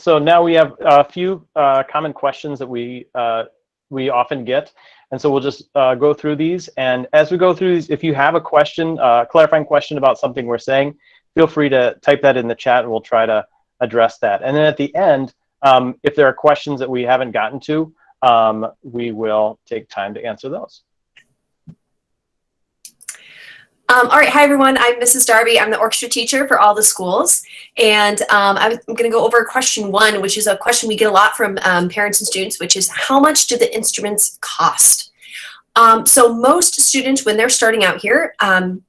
So now we have a few common questions that we often get. And so we'll just go through these. And as we go through these, if you have a question, clarifying question about something we're saying, feel free to type that in the chat and we'll try to address that. And then at the end, if there are questions that we haven't gotten to, we will take time to answer those. All right, hi everyone, I'm Mrs. Darby. I'm the orchestra teacher for all the schools. And I'm gonna go over question one, which is a question we get a lot from parents and students, which is how much do the instruments cost? So most students, when they're starting out here,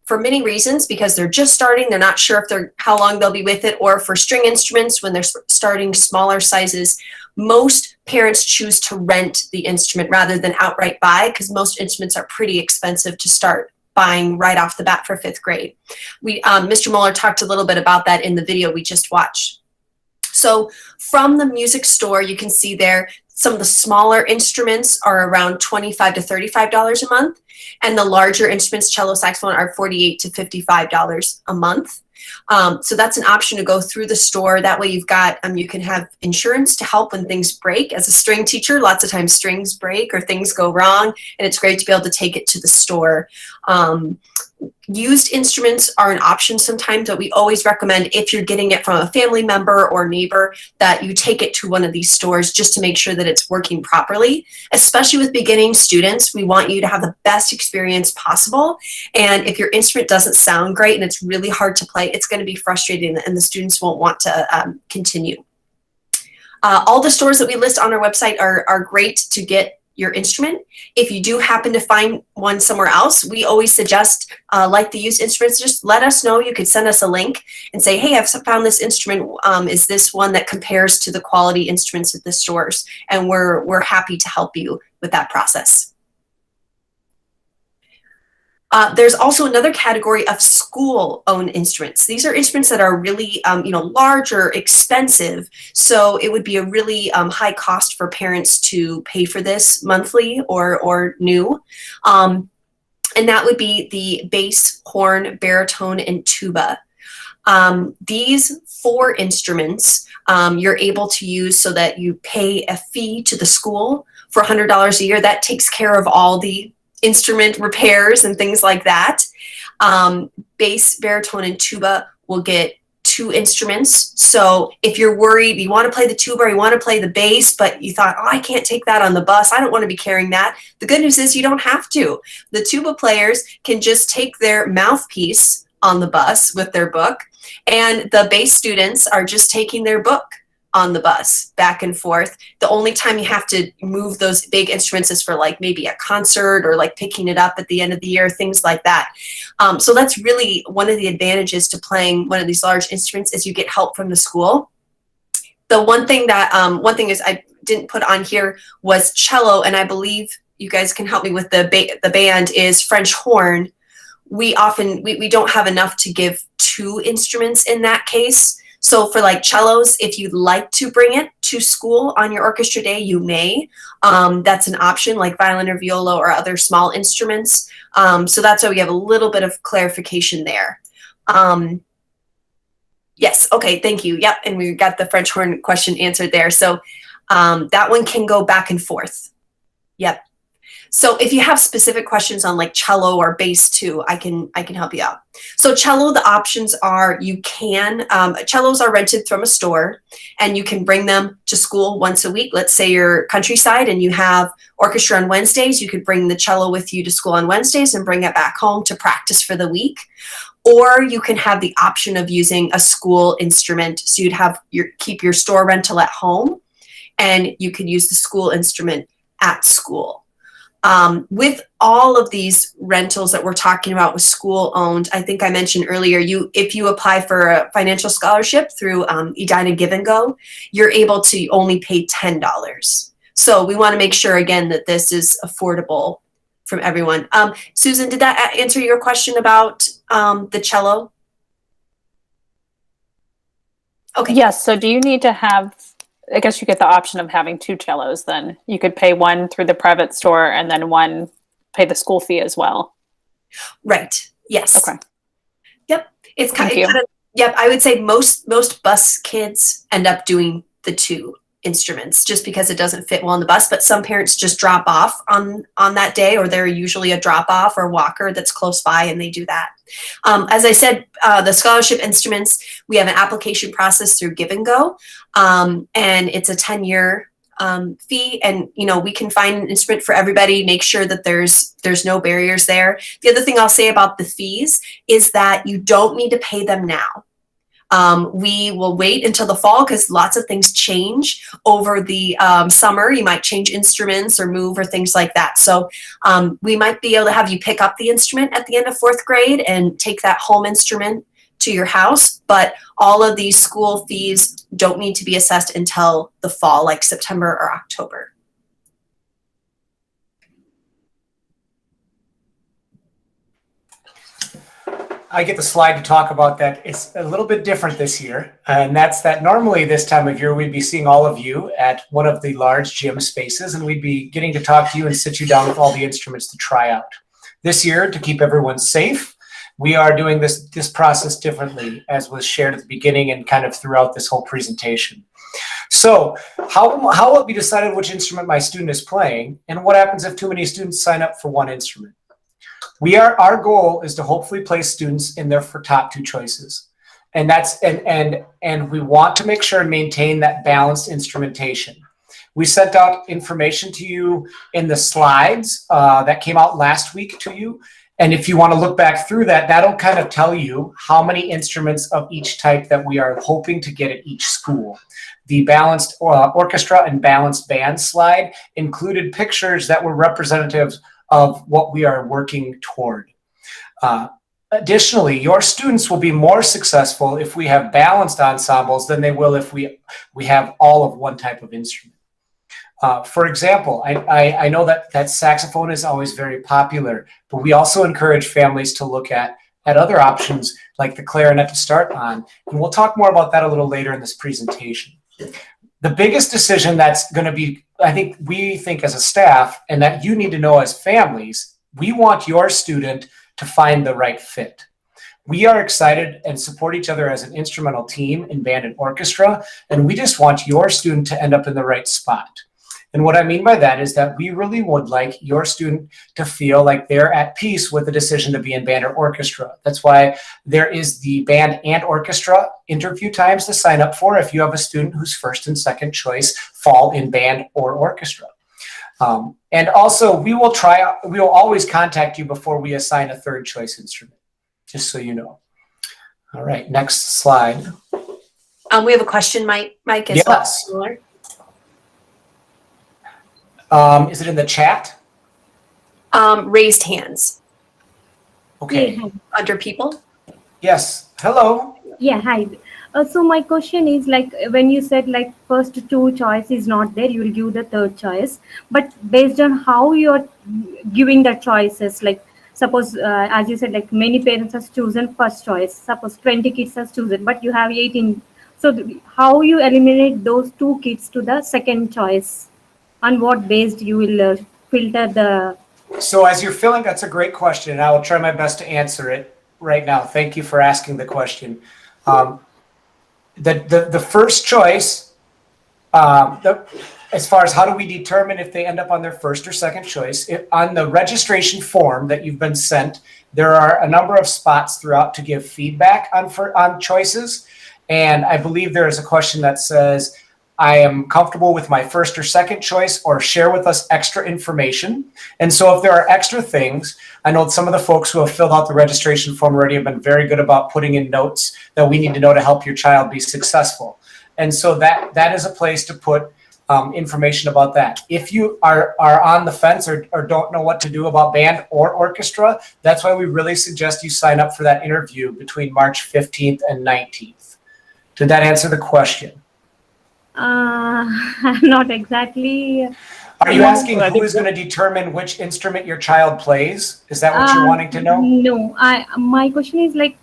for many reasons, because they're just starting, they're not sure if how long they'll be with it, or for string instruments, when they're starting smaller sizes, most parents choose to rent the instrument rather than outright buy, because most instruments are pretty expensive to start buying right off the bat for 5th grade. Mr. Mueller talked a little bit about that in the video we just watched. So from the music store, you can see there, some of the smaller instruments are around $25 to $35 a month, and the larger instruments, cello, saxophone, are $48 to $55 a month. So that's an option to go through the store. That way you've got, you can have insurance to help when things break. As a string teacher, lots of times strings break or things go wrong, and it's great to be able to take it to the store. Used instruments are an option sometimes, but we always recommend, if you're getting it from a family member or neighbor, that you take it to one of these stores just to make sure that it's working properly. Especially with beginning students, we want you to have the best experience possible. And if your instrument doesn't sound great and it's really hard to play, it's going to be frustrating and the students won't want to continue. All the stores that we list on our website are great to get your instrument. If you do happen to find one somewhere else, we always suggest, like the used instruments, just let us know. You could send us a link and say, hey, I've found this instrument. Is this one that compares to the quality instruments at the stores? And we're happy to help you with that process. There's also another category of school-owned instruments. These are instruments that are really, larger, expensive. So it would be a really high cost for parents to pay for this monthly or new. And that would be the bass, horn, baritone, and tuba. These 4 instruments you're able to use so that you pay a fee to the school for $100 a year. That takes care of all the instrument repairs and things like that. Bass, baritone, and tuba will get 2 instruments. So if you're worried, you want to play the tuba or you want to play the bass, but you thought, oh, I can't take that on the bus, I don't want to be carrying that. The good news is you don't have to. The tuba players can just take their mouthpiece on the bus with their book, and the bass students are just taking their book on the bus back and forth. The only time you have to move those big instruments is for like maybe a concert or like picking it up at the end of the year, things like that. So that's really one of the advantages to playing one of these large instruments, is you get help from the school. The one thing that is I didn't put on here was cello, and I believe you guys can help me with the band, is French horn. We don't have enough to give 2 instruments in that case. So for like cellos, if you'd like to bring it to school on your orchestra day, you may. That's an option, like violin or viola or other small instruments. So that's why we have a little bit of clarification there. Yes, okay, thank you. Yep, and we got the French horn question answered there. So that one can go back and forth. Yep. So if you have specific questions on like cello or bass too, I can help you out. So cello, the options are, you can, cellos are rented from a store, and you can bring them to school once a week. Let's say you're countryside and you have orchestra on Wednesdays, you could bring the cello with you to school on Wednesdays and bring it back home to practice for the week. Or you can have the option of using a school instrument. So you'd have keep your store rental at home, and you could use the school instrument at school. With all of these rentals that we're talking about with school owned, I think I mentioned earlier, if you apply for a financial scholarship through Edina Give and Go, you're able to only pay $10. So we want to make sure again that this is affordable from everyone. Susan, did that answer your question about the cello? Okay. Yes. So do you need to have, I guess you get the option of having 2 cellos then. You could pay one through the private store and then one pay the school fee as well. Right. Yes. Okay. Yep. It's kind of, yep. I would say most bus kids end up doing the two instruments just because it doesn't fit well on the bus, but some parents just drop off on that day, or they're usually a drop off or walker that's close by and they do that. As I said, the scholarship instruments, we have an application process through Give and Go, and it's a 10-year fee, and we can find an instrument for everybody, make sure that there's no barriers there. The other thing I'll say about the fees is that you don't need to pay them now. We will wait until the fall because lots of things change over the summer. You might change instruments or move or things like that. So we might be able to have you pick up the instrument at the end of 4th grade and take that home instrument to your house. But all of these school fees don't need to be assessed until the fall, like September or October. I get the slide to talk about that. It's a little bit different this year, and that's that normally this time of year we'd be seeing all of you at one of the large gym spaces, and we'd be getting to talk to you and sit you down with all the instruments to try out. This year, to keep everyone safe, we are doing this process differently, as was shared at the beginning and kind of throughout this whole presentation. So how will it be decided which instrument my student is playing, and what happens if too many students sign up for one instrument? Our goal is to hopefully place students in their top 2 choices. And that's and we want to make sure and maintain that balanced instrumentation. We sent out information to you in the slides that came out last week to you. And if you want to look back through that, that'll kind of tell you how many instruments of each type that we are hoping to get at each school. The balanced orchestra and balanced band slide included pictures that were representative of what we are working toward. Additionally, your students will be more successful if we have balanced ensembles than they will if we have all of one type of instrument. For example, I know that saxophone is always very popular, but we also encourage families to look at other options like the clarinet to start on. And we'll talk more about that a little later in this presentation. The biggest decision that's going to be, we think as a staff, and that you need to know as families, we want your student to find the right fit. We are excited and support each other as an instrumental team in band and orchestra, and we just want your student to end up in the right spot. And what I mean by that is that we really would like your student to feel like they're at peace with the decision to be in band or orchestra. That's why there is the band and orchestra interview times to sign up for if you have a student whose first and second choice fall in band or orchestra. And also, we will always contact you before we assign a 3rd choice instrument, just so you know. All right, next slide. We have a question, Mike, as yes. well. Is it in the chat? Raised hands. Okay. Yeah, Under people. Yes. Hello. yeah, hi. So my question is, like, when you said like first 2 choice is not there, you will give the 3rd choice, but based on how you're giving the choices, like suppose as you said, like many parents have chosen first choice, suppose 20 kids have chosen, but you have 18. So how you eliminate those 2 kids to the 2nd choice? On what based you will filter the... So as you're filling, that's a great question, and I will try my best to answer it right now. Thank you for asking the question. The first choice, as far as how do we determine if they end up on their first or second choice, on the registration form that you've been sent, there are a number of spots throughout to give feedback on choices. And I believe there is a question that says, I am comfortable with my first or second choice, or share with us extra information. And so if there are extra things, I know some of the folks who have filled out the registration form already have been very good about putting in notes that we need to know to help your child be successful. And so that is a place to put information about that. If you are on the fence or don't know what to do about band or orchestra, that's why we really suggest you sign up for that interview between March 15th and 19th. Did that answer the question? Not exactly. Are you asking who is going to determine which instrument your child plays? Is that what you're wanting to know? No, my question is like,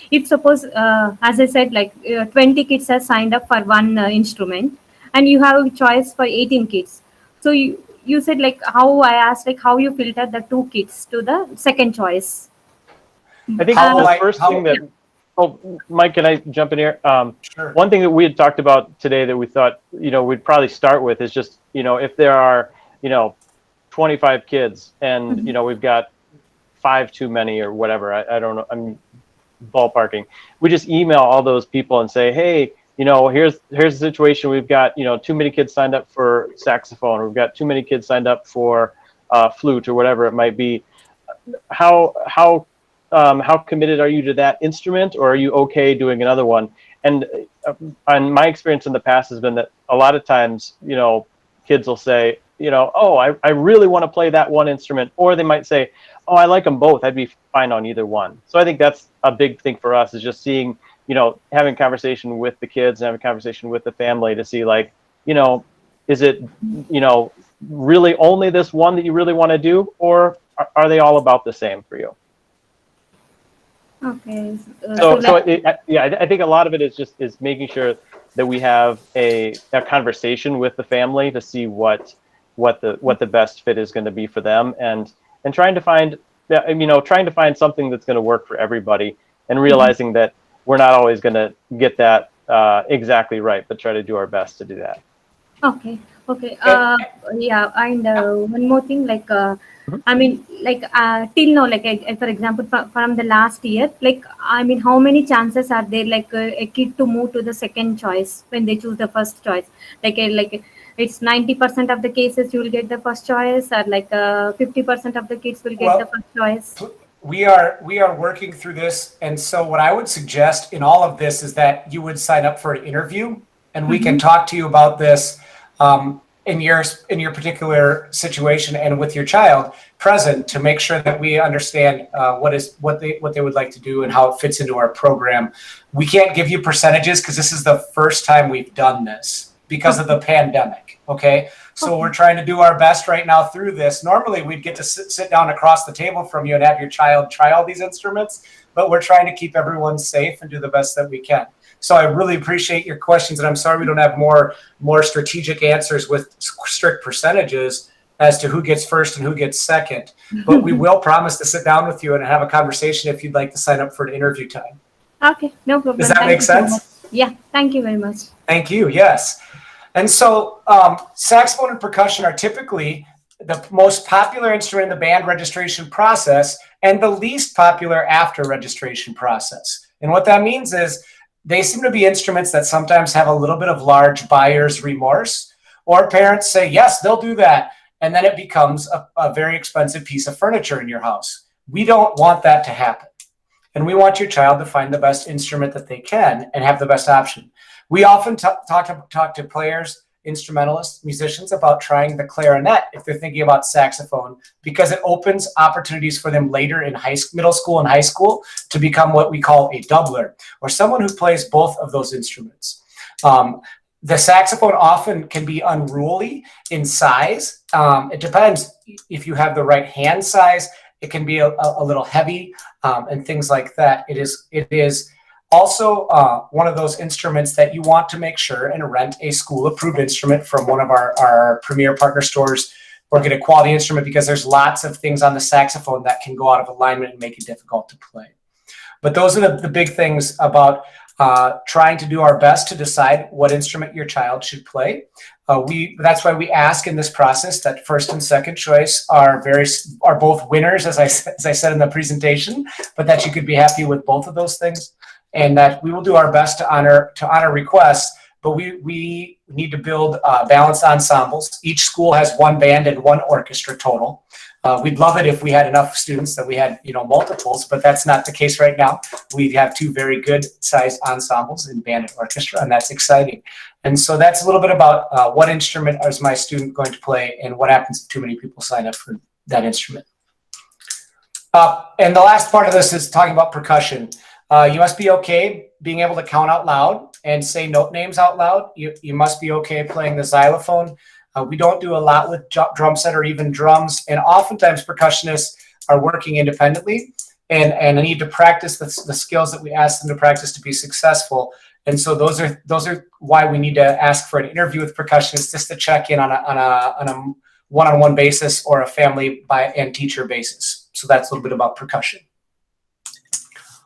if suppose, as I said, like 20 kids have signed up for one instrument, and you have a choice for 18 kids. So you said like how I asked like how you filter the 2 kids to the 2nd choice. I think the first thing that Oh, Mike, can I jump in here? Sure. One thing that we had talked about today that we thought, we'd probably start with is just, if there are, 25 kids and, we've got 5 too many or whatever, I don't know, I'm ballparking. We just email all those people and say, hey, here's the situation. We've got, too many kids signed up for saxophone. We've got too many kids signed up for flute or whatever it might be. How committed are you to that instrument, or are you okay doing another one? And my experience in the past has been that a lot of times, kids will say, oh, I really want to play that one instrument, or they might say, oh, I like them both. I'd be fine on either one. So I think that's a big thing for us, is just seeing, having conversation with the kids and having conversation with the family to see, like, is it, really only this one that you really want to do, or are they all about the same for you? Okay. I think a lot of it is making sure that we have a conversation with the family to see what the best fit is going to be for them, and trying to find something that's going to work for everybody, and realizing that we're not always going to get that exactly right, but try to do our best to do that. Okay. Okay. Yeah. And one more thing, like, I mean, like, till now, like, for example, from the last year, like, I mean, how many chances are there, like, a kid to move to the second choice when they choose the first choice? Like it's 90% of the cases you will get the first choice, or like 50% of the kids will get the first choice. We are working through this, and so what I would suggest in all of this is that you would sign up for an interview, and we can talk to you about this in your particular situation and with your child present, to make sure that we understand what they would like to do and how it fits into our program. We can't give you percentages because this is the first time we've done this because of the pandemic. Okay. So we're trying to do our best right now through this. Normally we'd get to sit down across the table from you and have your child try all these instruments, but we're trying to keep everyone safe and do the best that we can. So I really appreciate your questions, and I'm sorry we don't have more strategic answers with strict percentages as to who gets first and who gets second. But we will promise to sit down with you and have a conversation if you'd like to sign up for an interview time. Okay, no problem. Does that make sense? Yeah, thank you very much. Thank you. Yes. And so saxophone and percussion are typically the most popular instrument in the band registration process and the least popular after registration process. And what that means is they seem to be instruments that sometimes have a little bit of large buyer's remorse, or parents say, yes, they'll do that. And then it becomes a very expensive piece of furniture in your house. We don't want that to happen. And we want your child to find the best instrument that they can and have the best option. We often talk to players, instrumentalists, musicians about trying the clarinet if they're thinking about saxophone, because it opens opportunities for them later in middle school and high school to become what we call a doubler, or someone who plays both of those instruments. The saxophone often can be unruly in size. It depends if you have the right hand size. It can be a little heavy and things like that. It is also one of those instruments that you want to make sure and rent a school-approved instrument from one of our premier partner stores, or get a quality instrument, because there's lots of things on the saxophone that can go out of alignment and make it difficult to play. But those are the big things about trying to do our best to decide what instrument your child should play. That's why we ask in this process that first and second choice are both winners, as I said in the presentation, but that you could be happy with both of those things, and that we will do our best to honor requests. But we need to build balanced ensembles. Each school has one band and one orchestra total. We'd love it if we had enough students that we had, multiples, but that's not the case right now. We have 2 very good sized ensembles in band and orchestra, and that's exciting. And so that's a little bit about what instrument is my student going to play, and what happens if too many people sign up for that instrument. And the last part of this is talking about percussion. You must be okay being able to count out loud and say note names out loud. You must be okay playing the xylophone. We don't do a lot with drum set or even drums, and oftentimes percussionists are working independently and need to practice the skills that we ask them to practice to be successful. And so those are why we need to ask for an interview with percussionists, just to check in on a one-on-one basis or a family and teacher basis. So that's a little bit about percussion.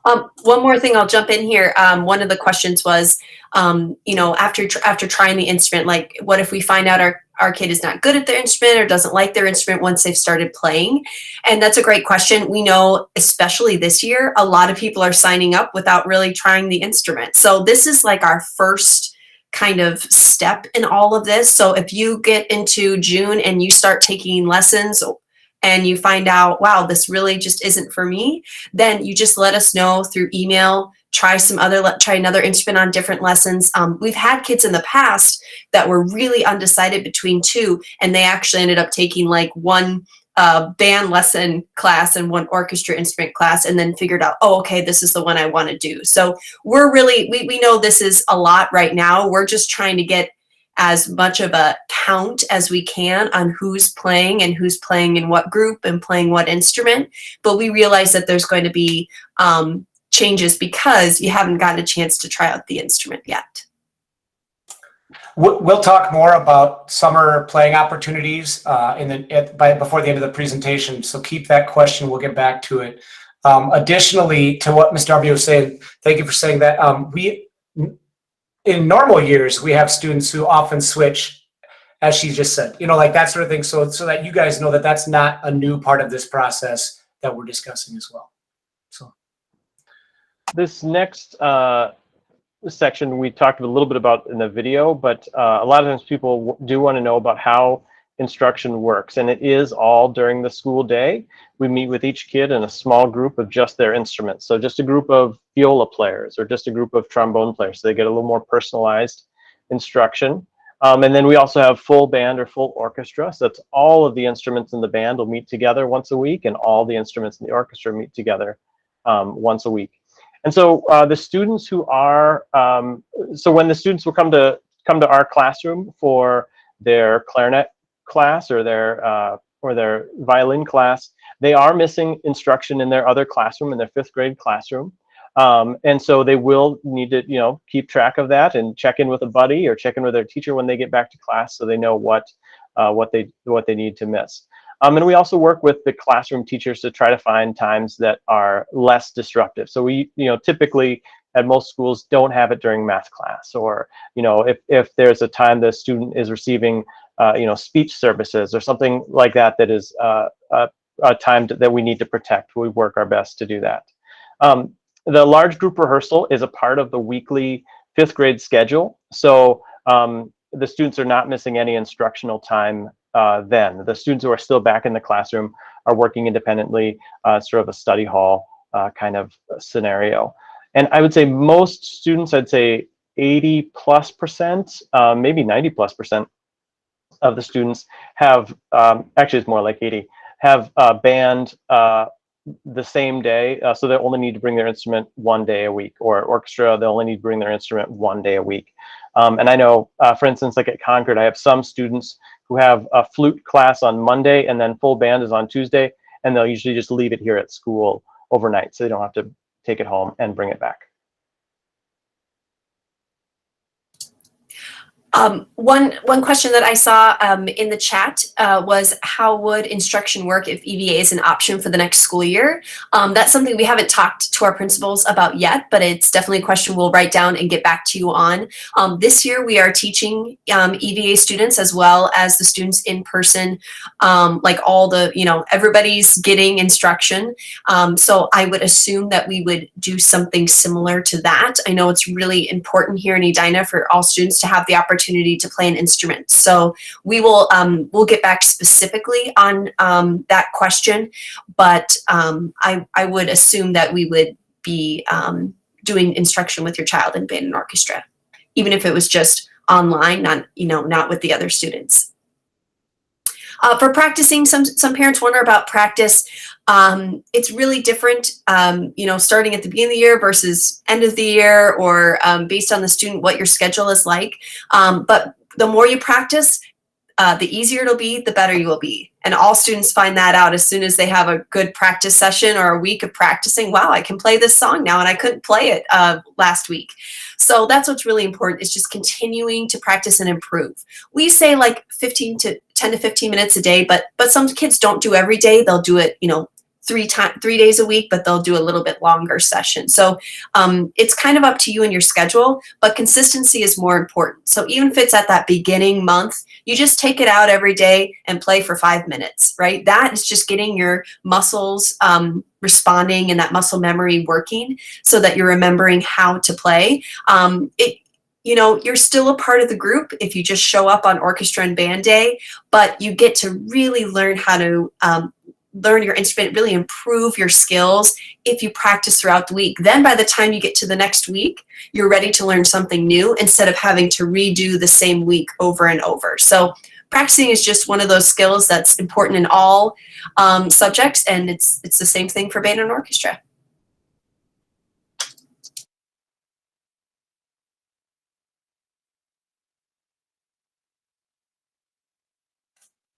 One more thing, I'll jump in here. One of the questions was, after trying the instrument, like, what if we find out our kid is not good at their instrument or doesn't like their instrument once they've started playing? And that's a great question. We know, especially this year, a lot of people are signing up without really trying the instrument. So this is like our first kind of step in all of this. So if you get into June and you start taking lessons and you find out, wow, this really just isn't for me, then you just let us know through email. Try another instrument on different lessons. We've had kids in the past that were really undecided between two, and they actually ended up taking like one band lesson class and one orchestra instrument class, and then figured out, oh, okay, this is the one I want to do. So we're really, we know this is a lot right now. We're just trying to get as much of a count as we can on who's playing and who's playing in what group and playing what instrument. But we realize that there's going to be changes because you haven't gotten a chance to try out the instrument yet. We'll talk more about summer playing opportunities before the end of the presentation. So keep that question. We'll get back to it. Additionally, to what Ms. Darby was saying, thank you for saying that. In normal years, we have students who often switch, as she just said, like that sort of thing. So that you guys know that that's not a new part of this process that we're discussing as well. So this next section we talked a little bit about in the video, but a lot of times people do want to know about how instruction works, and it is all during the school day. We meet with each kid in a small group of just their instruments, so just a group of viola players or just a group of trombone players, so they get a little more personalized instruction. And then we also have full band or full orchestra, so that's all of the instruments in the band will meet together once a week, and all the instruments in the orchestra meet together once a week. And so the students who are, so when the students will come to our classroom for their clarinet class or their violin class, they are missing instruction in their other classroom, in their 5th grade classroom. And so they will need to, keep track of that and check in with a buddy or check in with their teacher when they get back to class, so they know what they need to miss. And we also work with the classroom teachers to try to find times that are less disruptive. So we, typically at most schools don't have it during math class, or, if there's a time the student is receiving, speech services or something like that, that is a time that we need to protect. We work our best to do that. The large group rehearsal is a part of the weekly 5th grade schedule. So the students are not missing any instructional time then. The students who are still back in the classroom are working independently, sort of a study hall kind of scenario. And I would say most students, I'd say 80+%, maybe 90+% of the students have, actually it's more like 80, have band the same day. So they only need to bring their instrument one day a week, or orchestra, they only need to bring their instrument one day a week. And I know, for instance, like at Concord, I have some students who have a flute class on Monday and then full band is on Tuesday, and they'll usually just leave it here at school overnight, so they don't have to take it home and bring it back. One question that I saw in the chat was, how would instruction work if EVA is an option for the next school year? That's something we haven't talked to our principals about yet, but it's definitely a question we'll write down and get back to you on. This year we are teaching EVA students as well as the students in person, like all the, everybody's getting instruction. So I would assume that we would do something similar to that. I know it's really important here in Edina for all students to have the opportunity to play an instrument. So we will we'll get back specifically on that question, but I would assume that we would be doing instruction with your child in band and orchestra, even if it was just online, not with the other students. For practicing, some parents wonder about practice. It's really different, starting at the beginning of the year versus end of the year, or based on the student, what your schedule is like. But the more you practice, the easier it'll be, the better you will be. And all students find that out as soon as they have a good practice session or a week of practicing. Wow, I can play this song now and I couldn't play it last week. So that's what's really important, is just continuing to practice and improve. We say like 10 to 15 minutes a day, but some kids don't do every day. They'll do it, 3 days a week, but they'll do a little bit longer session. So it's kind of up to you and your schedule, but consistency is more important. So even if it's at that beginning month, you just take it out every day and play for 5 minutes, right? That is just getting your muscles responding and that muscle memory working so that you're remembering how to play. You're still a part of the group if you just show up on orchestra and band day, but you get to really learn how to learn your instrument, really improve your skills if you practice throughout the week. Then by the time you get to the next week, you're ready to learn something new instead of having to redo the same week over and over. So practicing is just one of those skills that's important in all subjects, and it's the same thing for band and orchestra.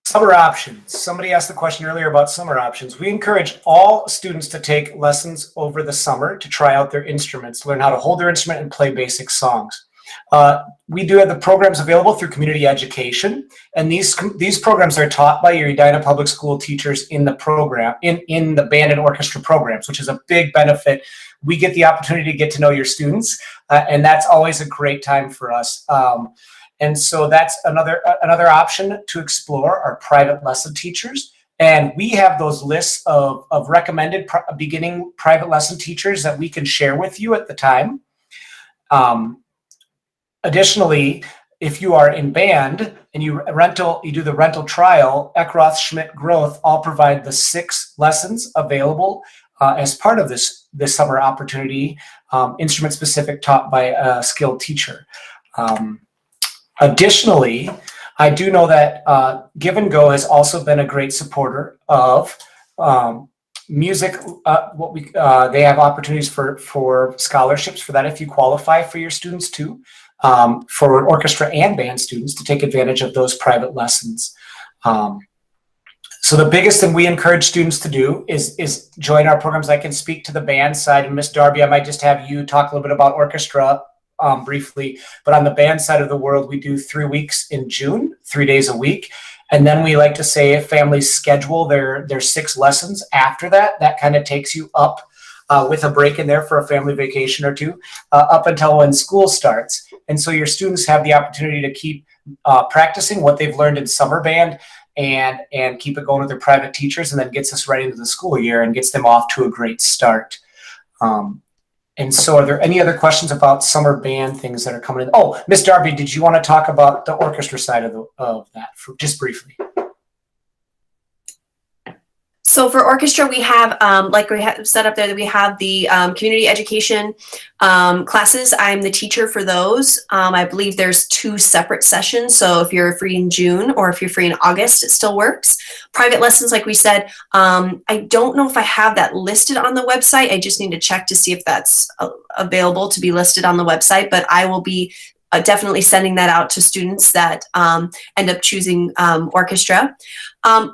Summer options. Somebody asked the question earlier about summer options. We encourage all students to take lessons over the summer to try out their instruments, learn how to hold their instrument and play basic songs. We do have the programs available through community education, and these programs are taught by your Edina Public School teachers in the program, in the band and orchestra programs, which is a big benefit. We get the opportunity to get to know your students, and that's always a great time for us. And so that's another option to explore are private lesson teachers. And we have those lists of recommended beginning private lesson teachers that we can share with you at the time. Additionally, if you are in band and you do the rental trial, Eckroth, Schmidt, Groth all provide the 6 lessons available as part of this summer opportunity, instrument specific, taught by a skilled teacher. Additionally, I do know that Give and Go has also been a great supporter of music. They have opportunities for scholarships for that if you qualify for your students too, for orchestra and band students to take advantage of those private lessons. So the biggest thing we encourage students to do is join our programs. I can speak to the band side, and Miss Darby, I might just have you talk a little bit about orchestra briefly, but on the band side of the world, we do 3 weeks in June, 3 days a week. And then we like to say if families schedule their 6 lessons after that, that kind of takes you up with a break in there for a family vacation or two, up until when school starts. And so your students have the opportunity to keep practicing what they've learned in summer band and keep it going with their private teachers, and then gets us right into the school year and gets them off to a great start. And so are there any other questions about summer band things that are coming in? Oh, Miss Darby, did you want to talk about the orchestra side of that just briefly? So for orchestra, we have, like we have set up there, that we have the community education classes. I'm the teacher for those. I believe there's 2 separate sessions. So if you're free in June or if you're free in August, it still works. Private lessons, like we said, I don't know if I have that listed on the website. I just need to check to see if that's available to be listed on the website, but I will be definitely sending that out to students that end up choosing orchestra.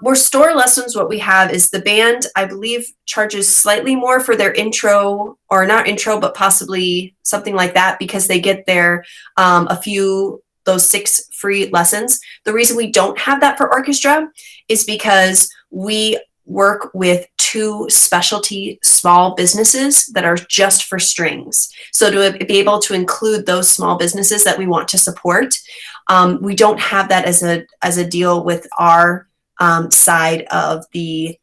More store lessons, what we have is the band, I believe, charges slightly more for their intro, or not intro, but possibly something like that, because they get their those 6 free lessons. The reason we don't have that for orchestra is because we work with 2 specialty small businesses that are just for strings. So to be able to include those small businesses that we want to support, we don't have that as a deal with our side of the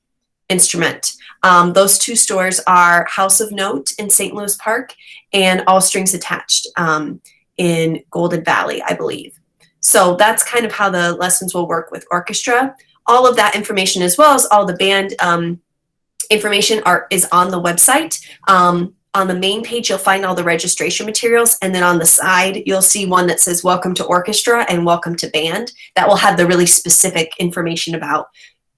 instrument. Those 2 stores are House of Note in St. Louis Park and All Strings Attached in Golden Valley, I believe. So that's kind of how the lessons will work with orchestra. All of that information, as well as all the band information, is on the website. On the main page, you'll find all the registration materials, and then on the side, you'll see one that says Welcome to Orchestra and Welcome to Band. That will have the really specific information about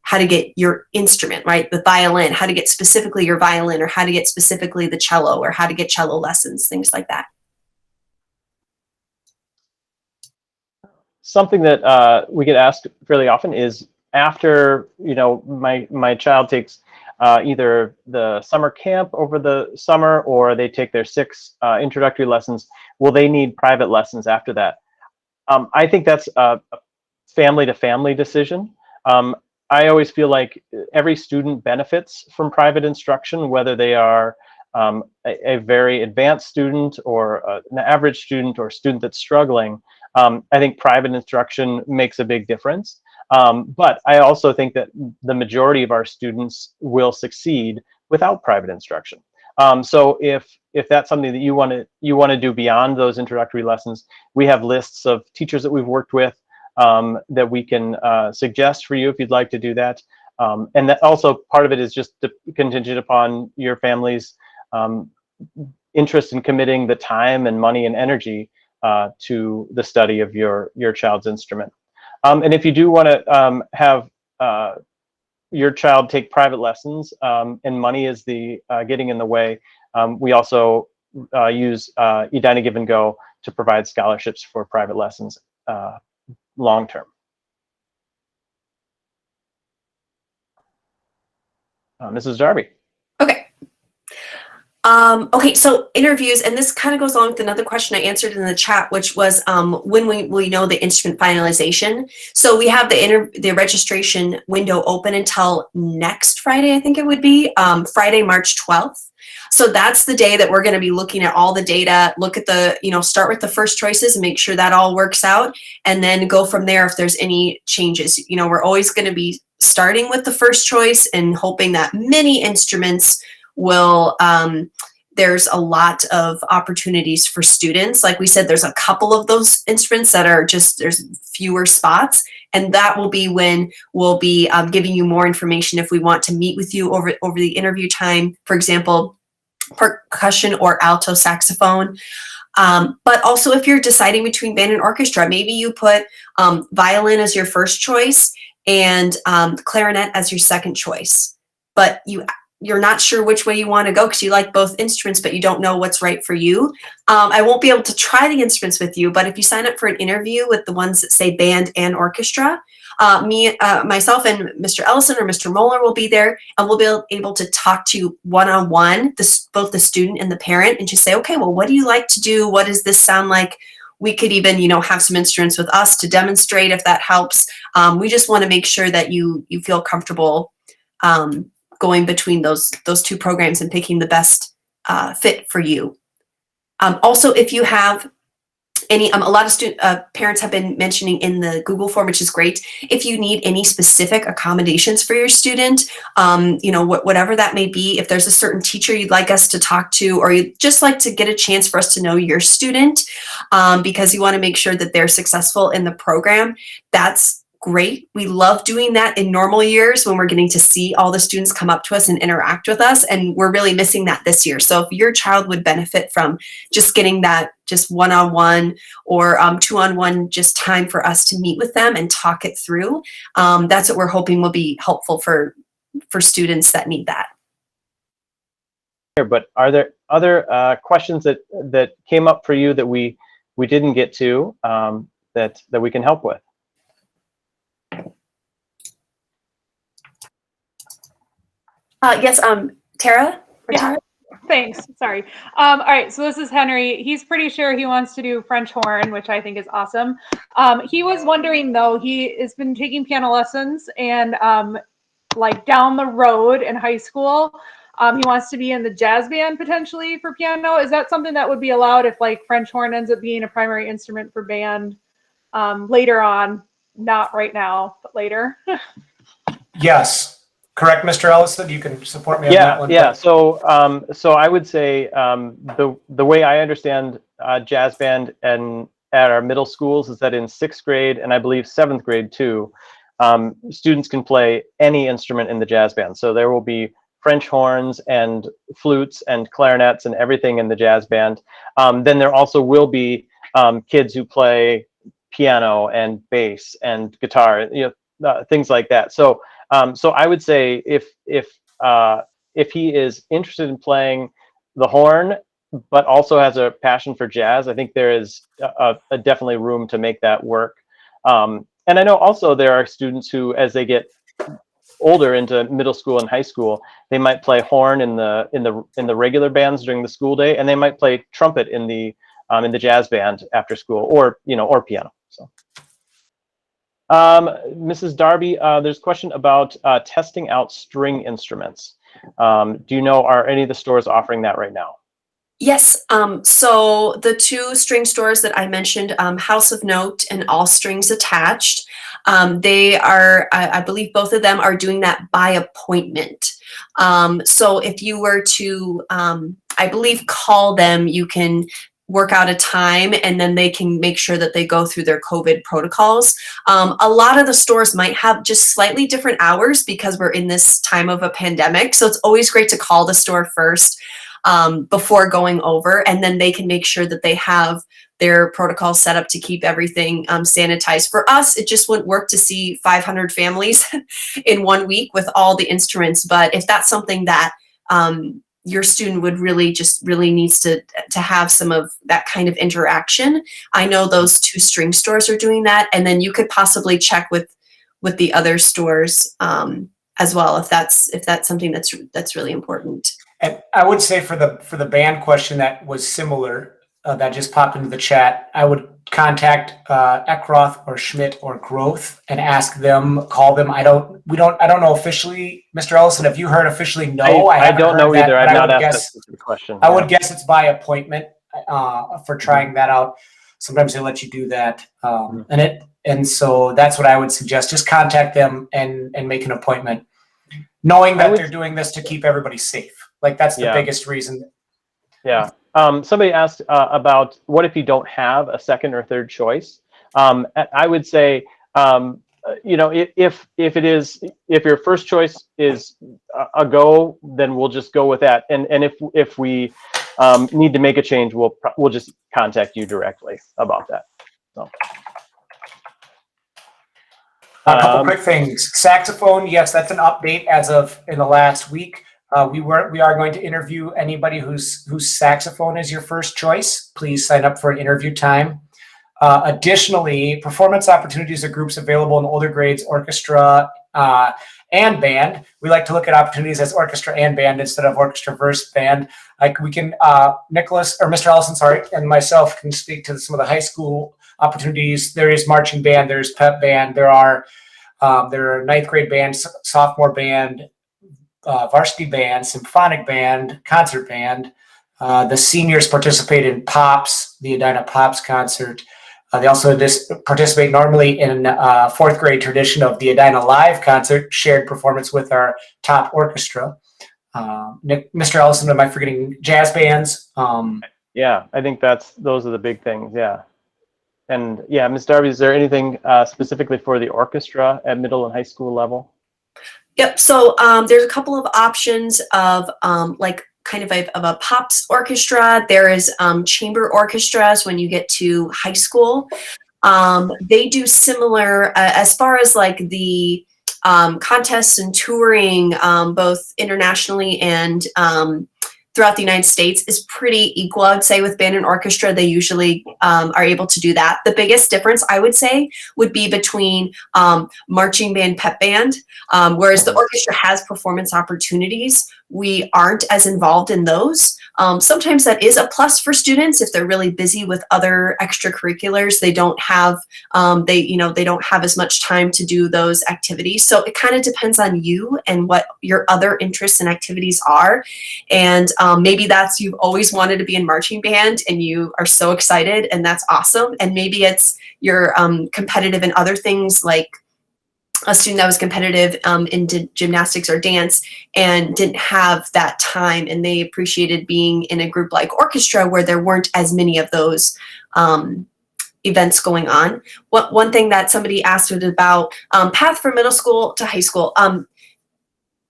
how to get your instrument, right? The violin, how to get specifically your violin, or how to get specifically the cello, or how to get cello lessons, things like that. Something that we get asked fairly often is, after my child takes either the summer camp over the summer, or they take their 6 introductory lessons, will they need private lessons after that? I think that's a family to family decision. I always feel every student benefits from private instruction, whether they are a very advanced student or an average student or a student that's struggling. I think private instruction makes a big difference. But I also think that the majority of our students will succeed without private instruction. So if that's something that you want to do beyond those introductory lessons, we have lists of teachers that we've worked with that we can suggest for you if you'd like to do that. And that also part of it is just contingent upon your family's interest in committing the time and money and energy to the study of your child's instrument. And if you do want to have your child take private lessons and money is the getting in the way, we also use Edina Give and Go to provide scholarships for private lessons long term. Mrs. Darby. Okay. Okay, so interviews, and this kind of goes along with another question I answered in the chat, which was when we know the instrument finalization. So we have the registration window open until next Friday, I think it would be, Friday, March 12th. So that's the day that we're going to be looking at all the data, look at the, start with the first choices and make sure that all works out, and then go from there if there's any changes. We're always going to be starting with the first choice and hoping that many instruments will, there's a lot of opportunities for students. Like we said, there's a couple of those instruments that are there's fewer spots, and that will be when we'll be giving you more information if we want to meet with you over the interview time, for example, percussion or alto saxophone. But also if you're deciding between band and orchestra, maybe you put violin as your first choice and clarinet as your second choice, but you're not sure which way you want to go because you like both instruments, but you don't know what's right for you. I won't be able to try the instruments with you, but if you sign up for an interview with the ones that say band and orchestra, myself and Mr. Ellison or Mr. Moeller will be there, and we'll be able to talk to you one-on-one, both the student and the parent, and just say, okay, well, what do you like to do? What does this sound like? We could even, have some instruments with us to demonstrate if that helps. We just want to make sure that you feel comfortable going between those two programs and picking the best fit for you. Also, if you have any, a lot of parents have been mentioning in the Google form, which is great. If you need any specific accommodations for your student, whatever that may be, if there's a certain teacher you'd like us to talk to, or you'd just like to get a chance for us to know your student because you want to make sure that they're successful in the program, that's great. We love doing that in normal years when we're getting to see all the students come up to us and interact with us, and we're really missing that this year. So if your child would benefit from just getting that just one-on-one or two-on-one just time for us to meet with them and talk it through, that's what we're hoping will be helpful for students that need that. But are there other questions that came up for you that we didn't get to that we can help with? Yes, Tara? Yeah. Tara? Thanks. Sorry. All right. So this is Henry. He's pretty sure he wants to do French horn, which I think is awesome. He was wondering though, he has been taking piano lessons and like down the road in high school, he wants to be in the jazz band potentially for piano. Is that something that would be allowed if like French horn ends up being a primary instrument for band later on? Not right now, but later. Yes. Correct, Mr. Ellison? You can support me on that one. Yeah. So I would say the way I understand jazz band and at our middle schools is that in 6th grade and I believe 7th grade too, students can play any instrument in the jazz band. So there will be French horns and flutes and clarinets and everything in the jazz band. Then there also will be kids who play piano and bass and guitar, things like that. So I would say if he is interested in playing the horn, but also has a passion for jazz, I think there is a definitely room to make that work. And I know also there are students who, as they get older into middle school and high school, they might play horn in the regular bands during the school day, and they might play trumpet in the jazz band after school, or piano. So. Mrs. Darby, there's a question about testing out string instruments. Do you know, are any of the stores offering that right now? Yes. So the two string stores that I mentioned, House of Note and All Strings Attached, they are, I believe both of them are doing that by appointment. So if you were to, I believe, call them, you can work out a time and then they can make sure that they go through their COVID protocols. A lot of the stores might have just slightly different hours because we're in this time of a pandemic. So it's always great to call the store first before going over, and then they can make sure that they have their protocol set up to keep everything sanitized. For us, it just wouldn't work to see 500 families in 1 week with all the instruments. But if that's something that your student would really needs to have some of that kind of interaction, I know those two string stores are doing that, and then you could possibly check with the other stores as well if that's something that's really important. And I would say for the band question that was similar, that just popped into the chat, I would contact Eckroth or Schmidt or Groth and ask them, call them. I don't know officially, Mr. Ellison, have you heard officially? No, I don't know either. I've not asked that question. I would guess it's by appointment for trying that out. Sometimes they let you do that. And so that's what I would suggest. Just contact them and make an appointment, knowing that they're doing this to keep everybody safe. Like that's the biggest reason. Yeah. Somebody asked about what if you don't have a second or third choice. I would say, you know, if your first choice is a go, then we'll just go with that. And if we need to make a change, we'll just contact you directly about that. So. A couple quick things. Saxophone, yes, that's an update as of in the last week. We are going to interview anybody whose saxophone is your first choice. Please sign up for an interview time. Additionally, performance opportunities are groups available in older grades, orchestra and band. We like to look at opportunities as orchestra and band instead of orchestra versus band. Like we can, Nicholas or Mr. Ellison, sorry, and myself can speak to some of the high school opportunities. There is marching band, there's pep band, there are ninth grade bands, sophomore band, varsity band, symphonic band, concert band. The seniors participate in POPs, the Edina POPs concert. They also participate normally in fourth grade tradition of the Edina Live concert, shared performance with our top orchestra. Mr. Ellison, am I forgetting jazz bands? Yeah, I think those are the big things. Yeah. And yeah, Ms. Darby, is there anything specifically for the orchestra at middle and high school level? Yep. So there's a couple of options of like kind of a pops orchestra. There is chamber orchestras when you get to high school. They do similar as far as like the contests and touring, both internationally and throughout the United States is pretty equal. I would say with band and orchestra, they usually are able to do that. The biggest difference I would say would be between marching band, pep band, whereas the orchestra has performance opportunities. We aren't as involved in those. Sometimes that is a plus for students if they're really busy with other extracurriculars. They don't have they don't have as much time to do those activities. So it kind of depends on you and what your other interests and activities are. And maybe you've always wanted to be in marching band and you are so excited, and that's awesome. And maybe it's you're competitive in other things, like a student that was competitive in gymnastics or dance and didn't have that time, and they appreciated being in a group like orchestra where there weren't as many of those events going on. One thing that somebody asked was about path from middle school to high school.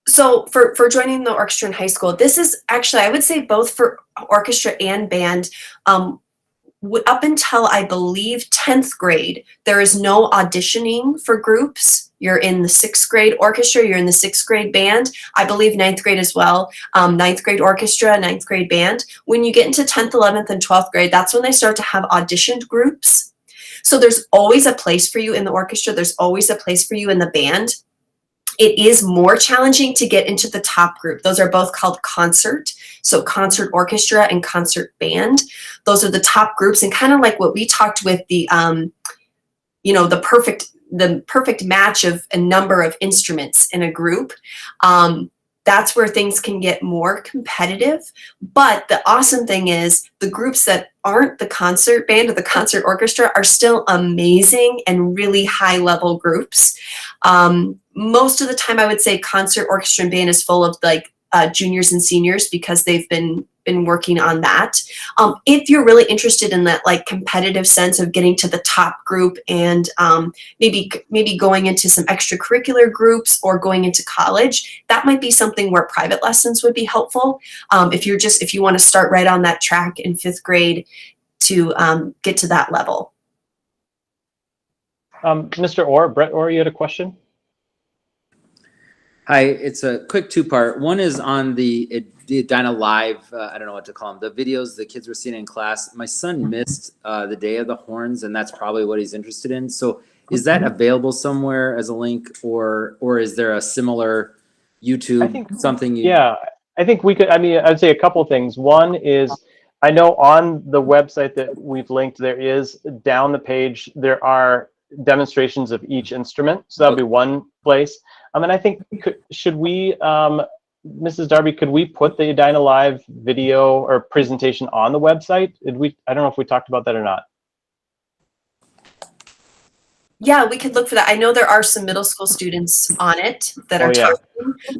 So for joining the orchestra in high school, this is actually, I would say, both for orchestra and band. Up until I believe 10th grade, there is no auditioning for groups. You're in the 6th grade orchestra, you're in the 6th grade band. I believe 9th grade as well. 9th grade orchestra, 9th grade band. When you get into 10th, 11th, and 12th grade, that's when they start to have auditioned groups. So there's always a place for you in the orchestra. There's always a place for you in the band. It is more challenging to get into the top group. Those are both called concert. So concert orchestra and concert band. Those are the top groups, and kind of like what we talked with the, the perfect the perfect match of a number of instruments in a group, that's where things can get more competitive. But the awesome thing is the groups that aren't the concert band or the concert orchestra are still amazing and really high level groups. Most of the time I would say concert orchestra and band is full of like juniors and seniors because they've been working on that. If you're really interested in that like competitive sense of getting to the top group and maybe going into some extracurricular groups or going into college, that might be something where private lessons would be helpful. If you want to start right on that track in 5th grade to get to that level. Mr. Orr, Brett Orr, you had a question? Hi, it's a quick two-part. One is on the Edina Live, I don't know what to call them, the videos the kids were seeing in class. My son missed the day of the horns, and that's probably what he's interested in. So is that available somewhere as a link, or is there a similar YouTube, Yeah, I think we could, I mean, I'd say a couple things. One is, I know on the website that we've linked, there is down the page, there are demonstrations of each instrument. So that'll be one place. And I think, should we, Mrs. Darby, could we put the Edina Live video or presentation on the website? I don't know if we talked about that or not. Yeah, we could look for that. I know there are some middle school students on it that are talking.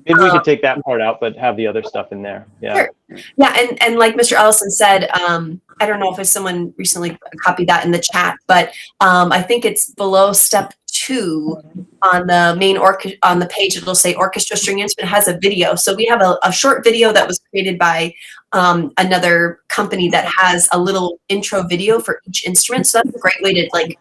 Maybe we could take that part out, but have the other stuff in there. Yeah. Sure. Yeah, and like Mr. Ellison said, I don't know if someone recently copied that in the chat, but I think it's below step 2 on the main on the page. It'll say orchestra string instrument has a video. So we have a short video that was created by another company that has a little intro video for each instrument. So that's a great way to like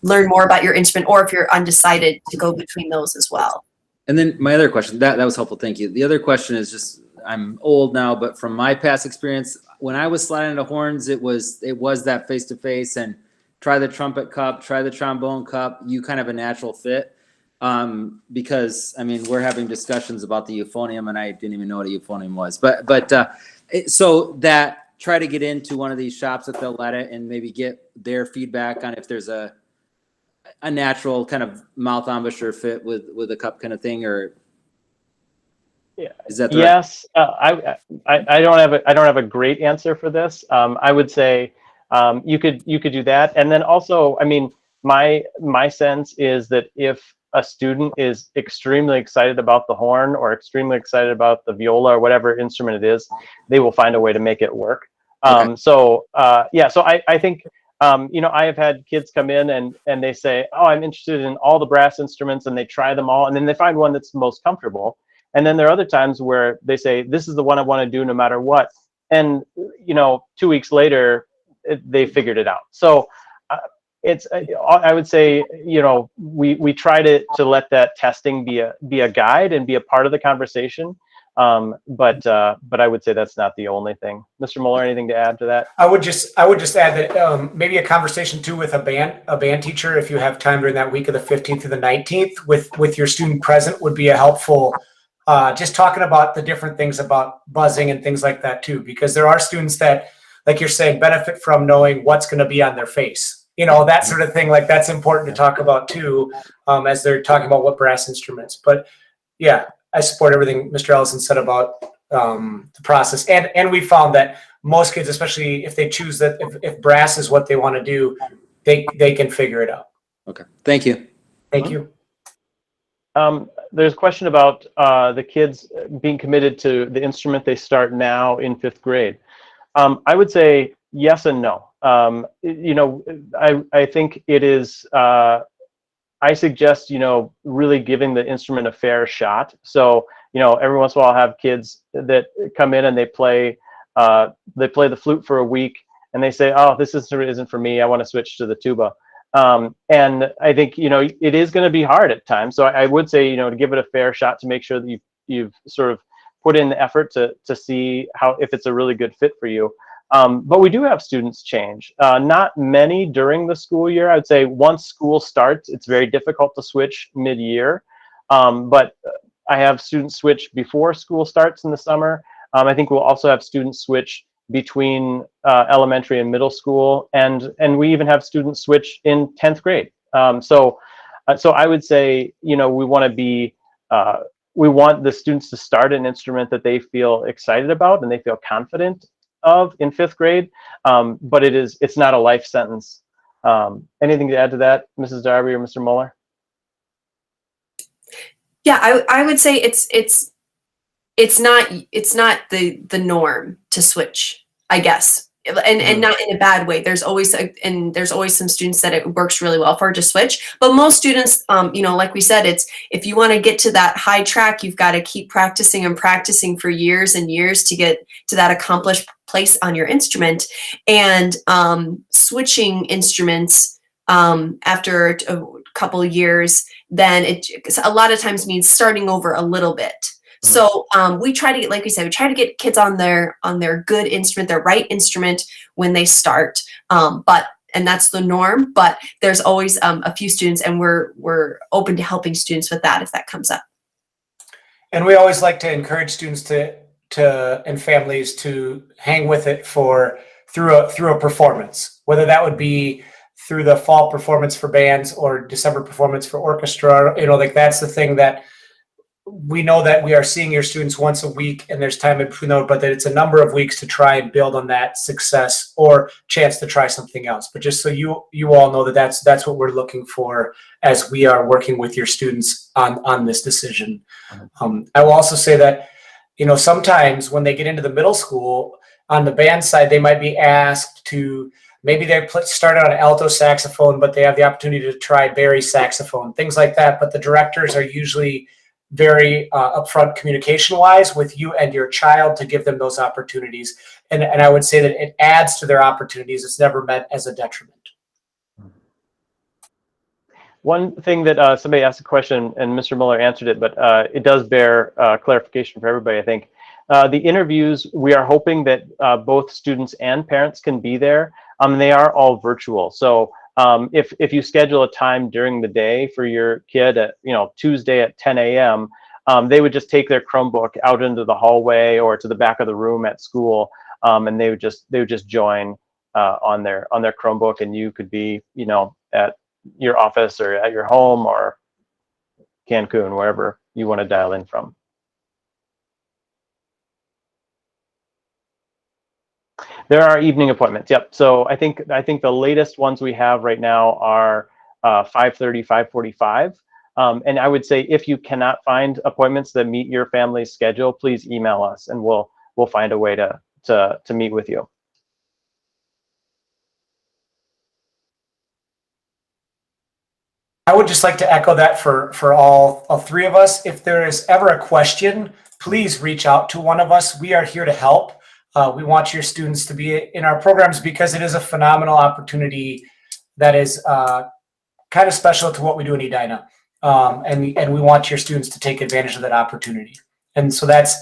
learn more about your instrument, or if you're undecided, to go between those as well. And then my other question, that was helpful, thank you. The other question is just, I'm old now, but from my past experience, when I was sliding into horns, it was that face-to-face and try the trumpet cup, try the trombone cup, you kind of a natural fit. Because I mean, we're having discussions about the euphonium and I didn't even know what a euphonium was, so that try to get into one of these shops that they'll let it and maybe get their feedback on if there's a natural kind of mouth embouchure fit with a cup kind of thing, or is that the yes? Right? I don't have a great answer for this. I would say you could do that, and then also, I mean, my sense is that if a student is extremely excited about the horn or extremely excited about the viola or whatever instrument it is, they will find a way to make it work. Okay. So I think. You know, I have had kids come in and they say, oh, I'm interested in all the brass instruments, and they try them all, and then they find one that's the most comfortable. And then there are other times where they say, this is the one I want to do no matter what. And, you know, 2 weeks later, they figured it out. So I would say, you know, we try to let that testing be a guide and be a part of the conversation. But I would say that's not the only thing. Mr. Mueller, anything to add to that? I would just add that maybe a conversation too with a band teacher, if you have time during that week of the 15th to the 19th with your student present, would be a helpful, just talking about the different things about buzzing and things like that too, because there are students that, like you're saying, benefit from knowing what's going to be on their face, you know, that sort of thing. Like that's important to talk about too, as they're talking about what brass instruments. But yeah, I support everything Mr. Ellison said about the process, and we found that most kids, especially if they choose that, if brass is what they want to do, they can figure it out. Okay, thank you. Thank you. There's a question about the kids being committed to the instrument they start now in 5th grade. I would say yes and no. You know, I think it is. I suggest, you know, really giving the instrument a fair shot. So, you know, every once in a while I'll have kids that come in and they play the flute for a week and they say, oh, this instrument isn't for me, I want to switch to the tuba. And I think, you know, it is going to be hard at times. So I would say, you know, to give it a fair shot, to make sure that you've sort of put in the effort to see if it's a really good fit for you. But we do have students change. Not many during the school year. I would say once school starts, it's very difficult to switch mid-year. But I have students switch before school starts in the summer. I think we'll also have students switch between elementary and middle school, and we even have students switch in 10th grade. So So I would say, we want to be, we want the students to start an instrument that they feel excited about and they feel confident of in 5th grade. But it's not a life sentence. Anything to add to that, Mrs. Darby or Mr. Muller? Yeah, I would say it's not the norm to switch, I guess, and not in a bad way. There's always some students that it works really well for to switch, but most students, like we said, it's if you want to get to that high track, you've got to keep practicing and practicing for years and years to get to that accomplished place on your instrument. And switching instruments after a couple of years, then it a lot of times means starting over a little bit. So we try to get, like we said, we try to get kids on their good instrument, their right instrument when they start. And that's the norm. But there's always a few students, and we're open to helping students with that if that comes up. And we always like to encourage students to and families to hang with it through a performance, whether that would be through the fall performance for bands or December performance for orchestra. Like that's the thing that we know, that we are seeing your students once a week and there's time in between, but that it's a number of weeks to try and build on that success or chance to try something else. But just so you all know that's what we're looking for as we are working with your students on this decision. I will also say that, sometimes when they get into the middle school on the band side, they might be asked to, maybe they started on alto saxophone, but they have the opportunity to try bari saxophone, things like that. But the directors are usually very upfront communication-wise with you and your child to give them those opportunities. And I would say that it adds to their opportunities. It's never meant as a detriment. One thing that somebody asked a question, and Mr. Muller answered it, but it does bear clarification for everybody, I think. The interviews, we are hoping that both students and parents can be there. They are all virtual. So if you schedule a time during the day for your kid at, Tuesday at 10 a.m., they would just take their Chromebook out into the hallway or to the back of the room at school, and they would just join on their Chromebook, and you could be, at your office or at your home or Cancun, wherever you want to dial in from. There are evening appointments. Yep. So I think the latest ones we have right now are 5:30, 5:45. And I would say if you cannot find appointments that meet your family's schedule, please email us and we'll find a way to meet with you. I would just like to echo that for all three of us. If there is ever a question, please reach out to one of us. We are here to help. We want your students to be in our programs because it is a phenomenal opportunity that is kind of special to what we do in Edina. And we want your students to take advantage of that opportunity. And so that's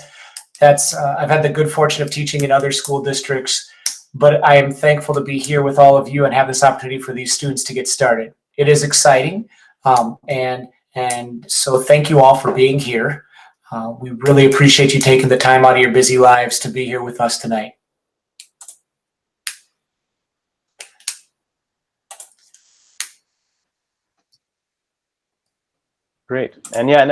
I've had the good fortune of teaching in other school districts, but I am thankful to be here with all of you and have this opportunity for these students to get started. It is exciting. And so thank you all for being here. We really appreciate you taking the time out of your busy lives to be here with us tonight. Great. And yeah,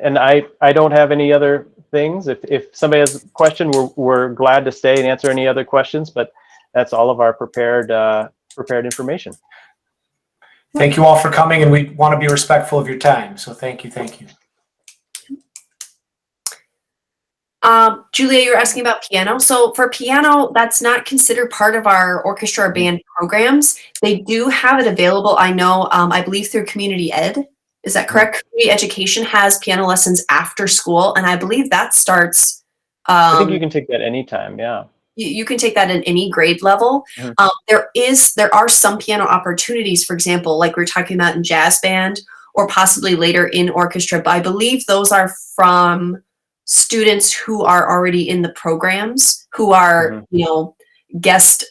and I don't have any other things. If somebody has a question, we're glad to stay and answer any other questions, but that's all of our prepared information. Thank you all for coming, and we want to be respectful of your time. So thank you. Julia, you're asking about piano. So for piano, that's not considered part of our orchestra or band programs. They do have it available. I know, I believe through Community Ed. Is that correct? Community Education has piano lessons after school, and I believe that starts. I think you can take that anytime. Yeah. You can take that at any grade level. There are some piano opportunities, for example, like we were talking about in jazz band or possibly later in orchestra, but I believe those are from students who are already in the programs, who are, guest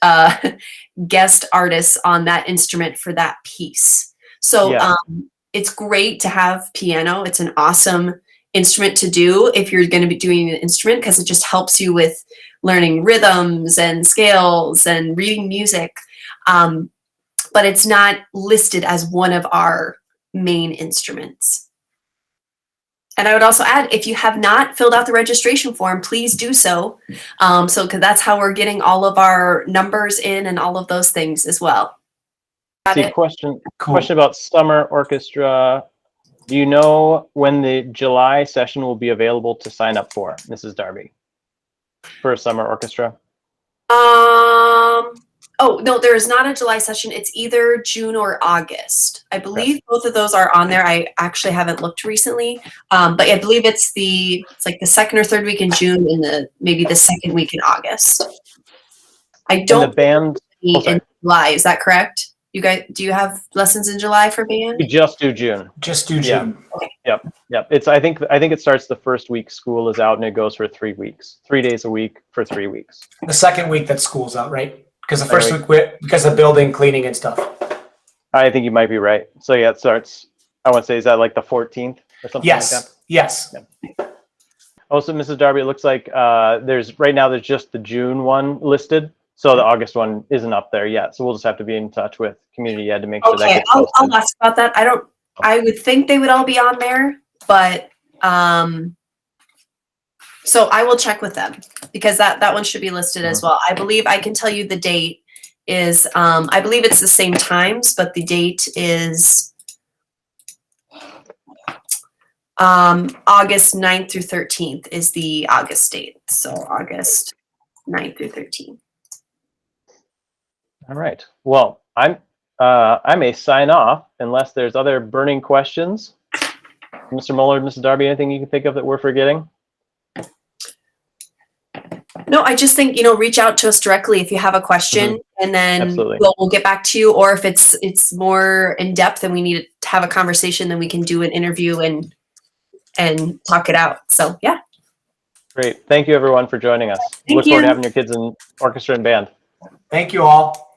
artists on that instrument for that piece. So it's great to have piano. It's an awesome instrument to do if you're going to be doing an instrument, because it just helps you with learning rhythms and scales and reading music. But it's not listed as one of our main instruments. And I would also add, if you have not filled out the registration form, please do so. Because that's how we're getting all of our numbers in and all of those things as well. Got See, it? question Cool. about summer orchestra. Do you know when the July session will be available to sign up for, Mrs. Darby, for a summer orchestra? Oh, no, there is not a July session. It's either June or August. I believe both of those are on there. I actually haven't looked recently. But I believe it's like the second or third week in June and maybe the second week in August. I And don't the band, meet sorry. in July. Is that correct? You guys, do you have lessons in July for band? we just do June. Just do June. Yep. It's I think it starts the first week school is out and it goes for 3 weeks, 3 days a week for 3 weeks. The second week that school's out, right? Because the Second first week, because of building, cleaning and stuff. I think you might be right. So yeah, it starts. I want to say, is that like the 14th or something like that? Yes. Also, Mrs. Darby, it looks like there's just the June one listed. So the August one isn't up there yet. So we'll just have to be in touch with community ed to make sure that Okay, gets posted. I'll ask about that. I would think they would all be on there, but so I will check with them because that one should be listed as well. I believe I can tell you the date is I believe it's the same times, but the date is August 9th through 13th is the August date. So August 9th through 13th. All right. Well, I may sign off unless there's other burning questions. Mr. Muller, Mrs. Darby, anything you can think of that we're forgetting? No, I just think, reach out to us directly if you have a question and then Absolutely. we'll get back to you. Or if it's more in depth and we need to have a conversation, then we can do an interview and talk it out. So yeah. Great. Thank you everyone for joining us. Thank Look forward to you. having your kids in orchestra and band. Thank you all.